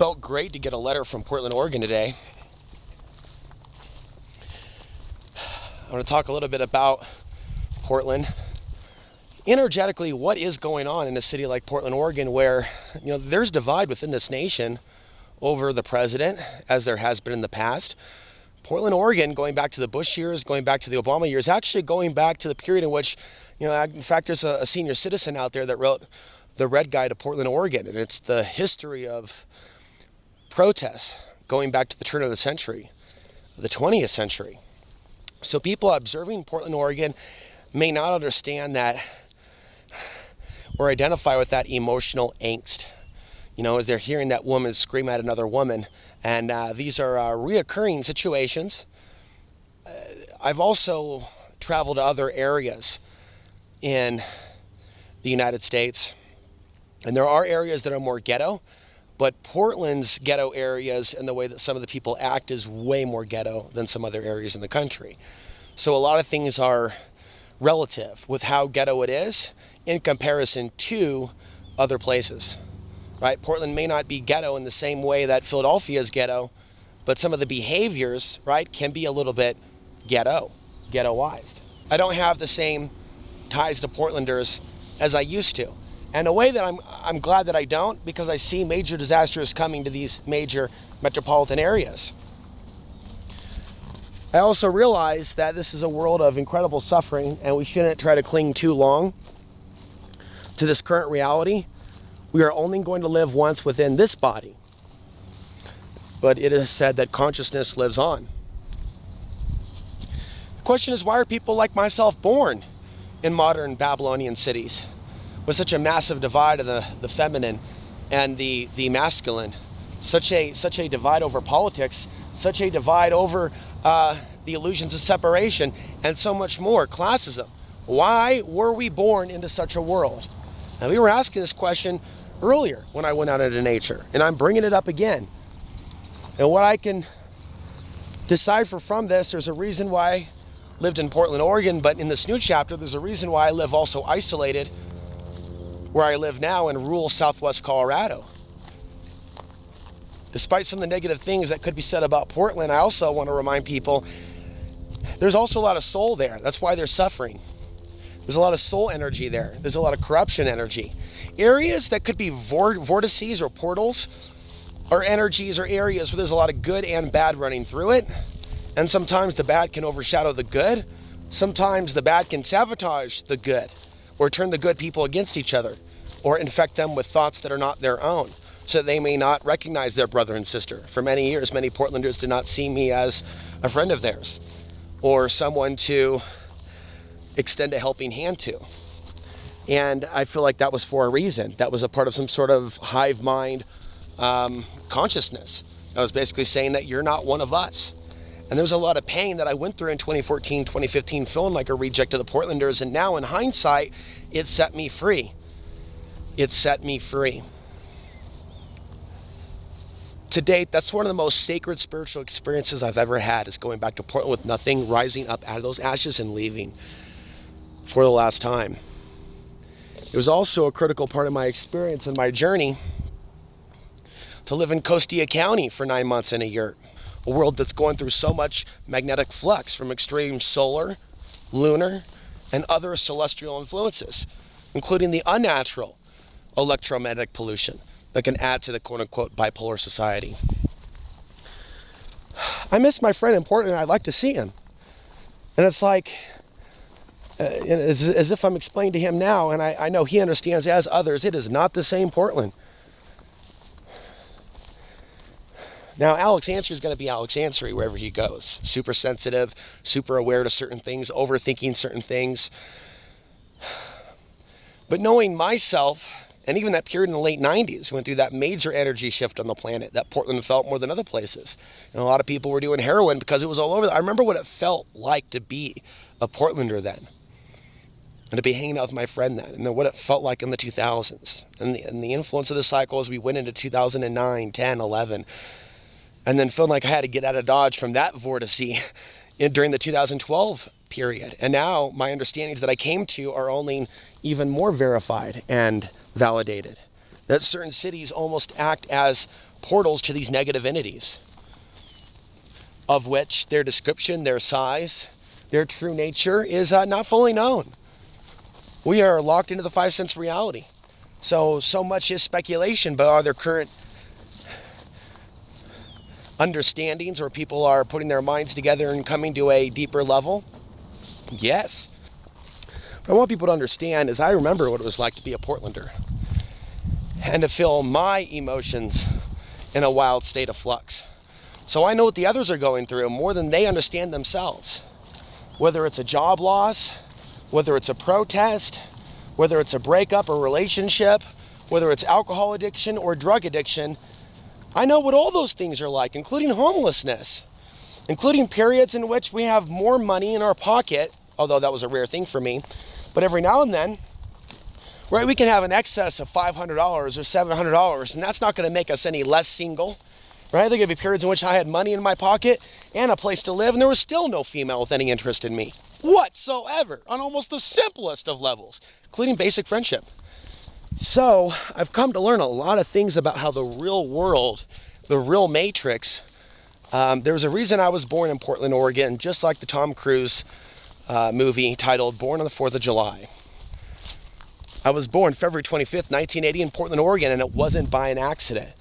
Felt great to get a letter from Portland, Oregon today. I want to talk a little bit about Portland. Energetically, what is going on in a city like Portland, Oregon, where there's divide within this nation over the president, as there has been in the past. Portland, Oregon, going back to the Bush years, going back to the Obama years, actually going back to the period in which, in fact, there's a senior citizen out there that wrote The Red Guide to Portland, Oregon, and it's the history of protests going back to the turn of the century, the 20th century. So people observing Portland, Oregon may not understand that or identify with that emotional angst, as they're hearing that woman scream at another woman. And these are reoccurring situations. I've also traveled to other areas in the United States, and there are areas that are more ghetto, but Portland's ghetto areas and the way that some of the people act is way more ghetto than some other areas in the country. So a lot of things are relative with how ghetto it is in comparison to other places, right? Portland may not be ghetto in the same way that Philadelphia is ghetto, but some of the behaviors, right, can be a little bit ghettoized. I don't have the same ties to Portlanders as I used to. And a way that I'm glad that I don't, because I see major disasters coming to these major metropolitan areas. I also realize that this is a world of incredible suffering, and we shouldn't try to cling too long to this current reality. We are only going to live once within this body. But it is said that consciousness lives on. The question is, why are people like myself born in modern Babylonian cities with such a massive divide of the feminine and the masculine, such a divide over politics, such a divide over the illusions of separation, and so much more, classism? Why were we born into such a world? Now, we were asking this question earlier when I went out into nature, and I'm bringing it up again. And what I can decipher from this, there's a reason why I lived in Portland, Oregon, but in this new chapter, there's a reason why I live also isolated where I live now in rural southwest Colorado. Despite some of the negative things that could be said about Portland, I also want to remind people there's also a lot of soul there. That's why they're suffering. There's a lot of soul energy there. There's a lot of corruption energy. Areas that could be vortices or portals are energies or areas where there's a lot of good and bad running through it. And sometimes the bad can overshadow the good. Sometimes the bad can sabotage the good, or turn the good people against each other, or infect them with thoughts that are not their own, so that they may not recognize their brother and sister. For many years, many Portlanders did not see me as a friend of theirs, or someone to extend a helping hand to. And I feel like that was for a reason. That was a part of some sort of hive mind consciousness. I was basically saying that you're not one of us. And there was a lot of pain that I went through in 2014, 2015, feeling like a reject of the Portlanders. And now in hindsight, it set me free. It set me free. To date, that's one of the most sacred spiritual experiences I've ever had, is going back to Portland with nothing, rising up out of those ashes and leaving for the last time. It was also a critical part of my experience and my journey to live in Costilla County for 9 months and a year. A world that's going through so much magnetic flux from extreme solar, lunar, and other celestial influences, including the unnatural electromagnetic pollution that can add to the quote-unquote bipolar society. I miss my friend in Portland. I'd like to see him. And it's like, as if I'm explaining to him now, and I know he understands as others, it is not the same Portland. Now, Alex Ansary is going to be Alex Ansary wherever he goes. Super sensitive, super aware to certain things, overthinking certain things. But knowing myself, and even that period in the late 90s, went through that major energy shift on the planet that Portland felt more than other places. And a lot of people were doing heroin because it was all over. I remember what it felt like to be a Portlander then, and to be hanging out with my friend then, and then what it felt like in the 2000s, and the influence of the cycle as we went into 2009, 10, 11. And then feeling like I had to get out of Dodge from that vortice during the 2012 period. And now my understandings that I came to are only even more verified and validated. That certain cities almost act as portals to these negative entities, of which their description, their size, their true nature is not fully known. We are locked into the five sense reality. So much is speculation, but are there current understandings where people are putting their minds together and coming to a deeper level? Yes. What I want people to understand is I remember what it was like to be a Portlander and to feel my emotions in a wild state of flux. So I know what the others are going through more than they understand themselves. Whether it's a job loss, whether it's a protest, whether it's a breakup or relationship, whether it's alcohol addiction or drug addiction, I know what all those things are like, including homelessness, including periods in which we have more money in our pocket, although that was a rare thing for me, but every now and then, right, we can have an excess of $500 or $700, and that's not going to make us any less single, right? There could be periods in which I had money in my pocket and a place to live, and there was still no female with any interest in me whatsoever, on almost the simplest of levels, including basic friendship. So I've come to learn a lot of things about how the real world, the real matrix, there's a reason I was born in Portland, Oregon, just like the Tom Cruise movie titled Born on the 4th of July. I was born February 25th, 1980 in Portland, Oregon, and it wasn't by an accident.